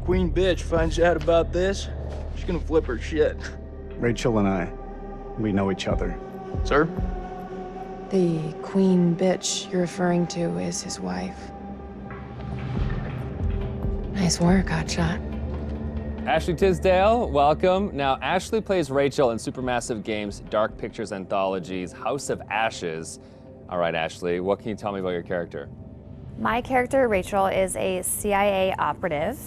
queen bitch finds out about this, she's gonna flip her shit. Rachel and I, we know each other. Sir? The queen bitch you're referring to is his wife. Nice work, hotshot. Ashley Tisdale, welcome. Now, Ashley plays Rachel in Supermassive Games' Dark Pictures Anthology's House of Ashes. All right, Ashley, what can you tell me about your character? My character, Rachel, is a CIA operative,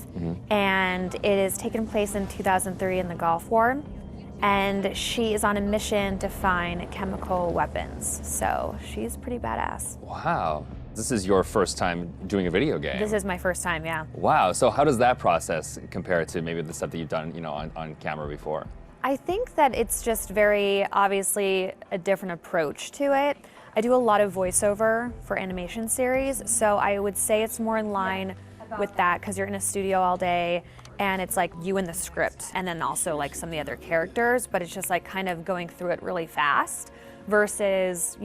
and it is taken place in 2003 in the Gulf War, and she is on a mission to find chemical weapons, so she's pretty badass. Wow. This is your first time doing a video game. This is my first time, yeah. Wow, so how does that process compare to maybe the stuff that you've done, on camera before? I think that it's just very obviously a different approach to it. I do a lot of voiceover for animation series, so I would say it's more in line with that because you're in a studio all day and it's like you and the script and then also like some of the other characters, but it's just like kind of going through it really fast versus,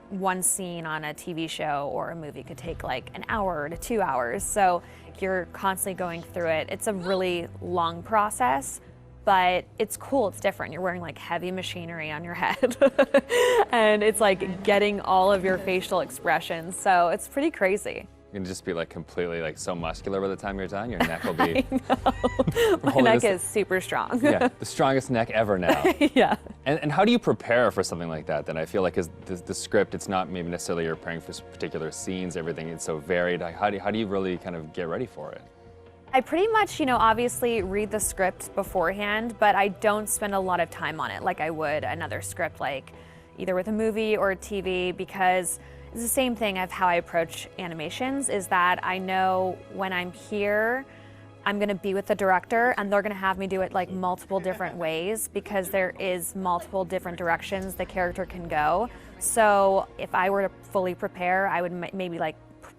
one scene on a TV show or a movie could take like an hour to 2 hours. So you're constantly going through it. It's a really long process, but it's cool, it's different. You're wearing like heavy machinery on your head and it's like getting all of your facial expressions. So it's pretty crazy. You're gonna just be like completely like so muscular by the time you're done. Your neck will be. I know. My neck is super strong. Yeah, the strongest neck ever now. Yeah. And how do you prepare for something like that? Then I feel like the script, it's not maybe necessarily you're preparing for particular scenes. Everything is so varied. Like, how do you really kind of get ready for it? I pretty much, obviously read the script beforehand, but I don't spend a lot of time on it like I would another script, like either with a movie or a TV, because it's the same thing of how I approach animations, is that I know when I'm here, I'm gonna be with the director and they're gonna have me do it like multiple different ways because there is multiple different directions the character can go. So if I were to fully prepare, I would maybe like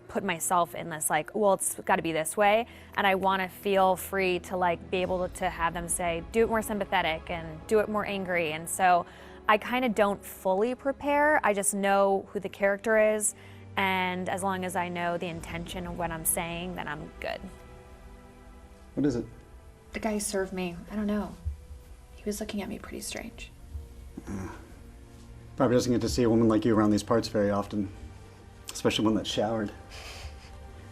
put myself in this like, well, it's gotta be this way. And I wanna feel free to like be able to have them say, do it more sympathetic and do it more angry. And so I kind of don't fully prepare. I just know who the character is, and as long as I know the intention of what I'm saying, then I'm good. What is it? The guy who served me, I don't know. He was looking at me pretty strange. Probably doesn't get to see a woman like you around these parts very often, especially one that's showered.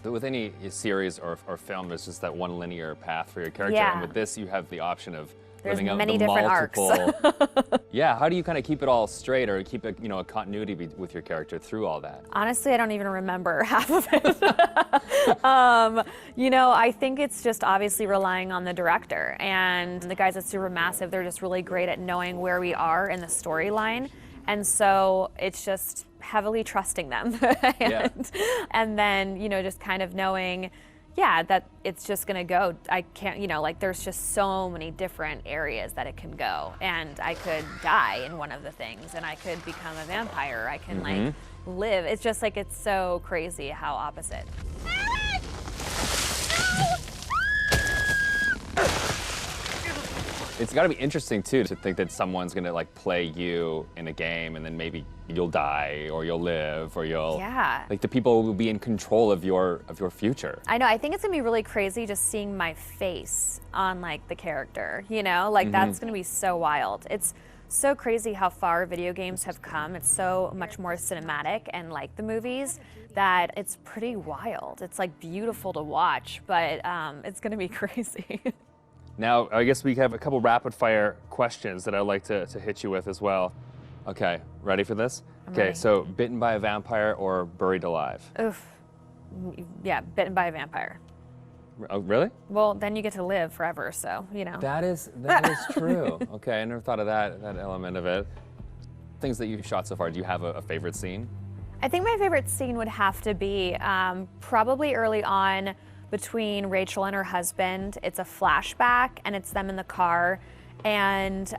But with any series or film, there's just that one linear path for your character, Yeah. And with this, you have the option of There's living out many the different arcs. multiple. Yeah, how do you kind of keep it all straight or keep a continuity with your character through all that? Honestly, I don't even remember half of it. I think it's just obviously relying on the director, and the guys at Supermassive, they're just really great at knowing where we are in the storyline. And so it's just heavily trusting them. And then, just kind of knowing, that it's just gonna go. I can't, there's just so many different areas that it can go. And I could die in one of the things, and I could become a vampire. I can like live. It's just like, it's so crazy how opposite. It's got to be interesting too to think that someone's gonna like play you in a game, and then maybe you'll die or you'll live or you'll like the people will be in control of your future. I know. I think it's gonna be really crazy just seeing my face on like the character. That's gonna be so wild. It's so crazy how far video games have come. It's so much more cinematic and like the movies that it's pretty wild. It's like beautiful to watch, but it's gonna be crazy. Now, I guess we have a couple rapid fire questions that I'd like to hit you with as well. Okay, ready for this? Okay, so bitten by a vampire or buried alive? Oof. Yeah, bitten by a vampire. Oh, really? Well, then you get to live forever, so, That is true. Okay, I never thought of that element of it. Things that you've shot so far, do you have a favorite scene? I think my favorite scene would have to be probably early on between Rachel and her husband. It's a flashback and it's them in the car, and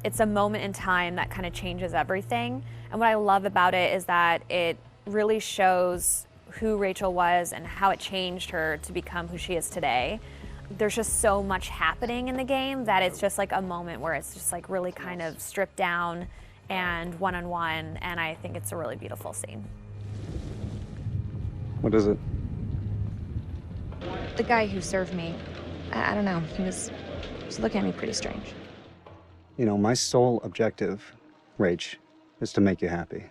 it's a moment in time that kind of changes everything. And what I love about it is that it really shows who Rachel was and how it changed her to become who she is today. There's just so much happening in the game that it's just like a moment where it's just like really kind of stripped down and one-on-one, and I think it's a really beautiful scene. What is it? The guy who served me, I don't know. He was looking at me pretty strange. You know, my sole objective, Rach, is to make you happy.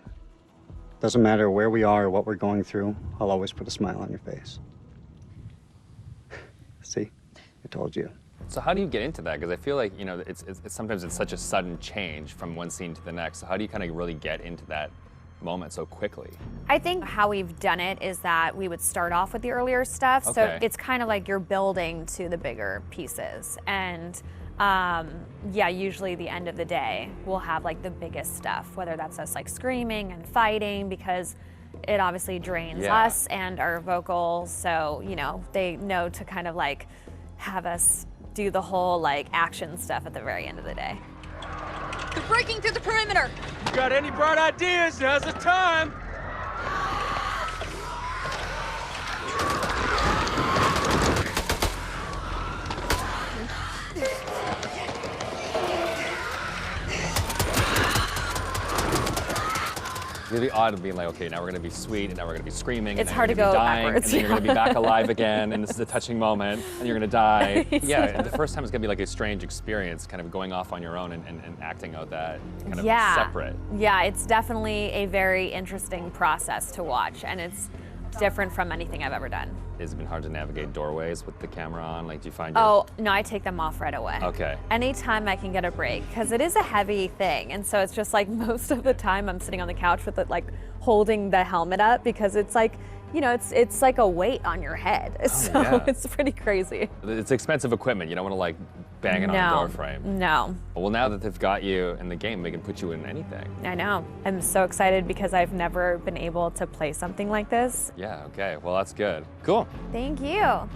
Doesn't matter where we are or what we're going through, I'll always put a smile on your face. See? I told you. So how do you get into that? Because I feel like, you know, it's sometimes it's such a sudden change from one scene to the next. So how do you kind of really get into that moment so quickly? I think how we've done it is that we would start off with the earlier stuff. Okay. So it's kind of like you're building to the bigger pieces. And yeah, usually the end of the day, we'll have like the biggest stuff, whether that's us like screaming and fighting, because it obviously drains us and our vocals. So, you know, they know to kind of like have us do the whole like action stuff at the very end of the day. They're breaking through the perimeter. You got any bright ideas? Now's the time. It's really odd of being like, okay, now we're gonna be sweet, and now we're gonna be screaming, and It's then hard you're to gonna be go dying, backwards, and then you're gonna be back alive again, and this is a touching moment, and you're gonna die. Yeah, Yeah. and the first time is gonna be like a strange experience, kind of going off on your own and acting out that kind of Yeah. separate. Yeah, it's definitely a very interesting process to watch, and it's different from anything I've ever done. Has it been hard to navigate doorways with the camera on? Like, do you find your... Oh, no, I take them off right away. Okay. Anytime I can get a break, because it is a heavy thing. And so it's just like most of the time I'm sitting on the couch with it, like holding the helmet up, because it's like, you know, it's like a weight on your head. So yeah. it's pretty crazy. It's expensive equipment. You don't want to like bang it on a door frame. No. Well, now that they've got you in the game, they can put you in anything. I know. I'm so excited because I've never been able to play something like this. Yeah, okay. Well, that's good. Cool. Thank you.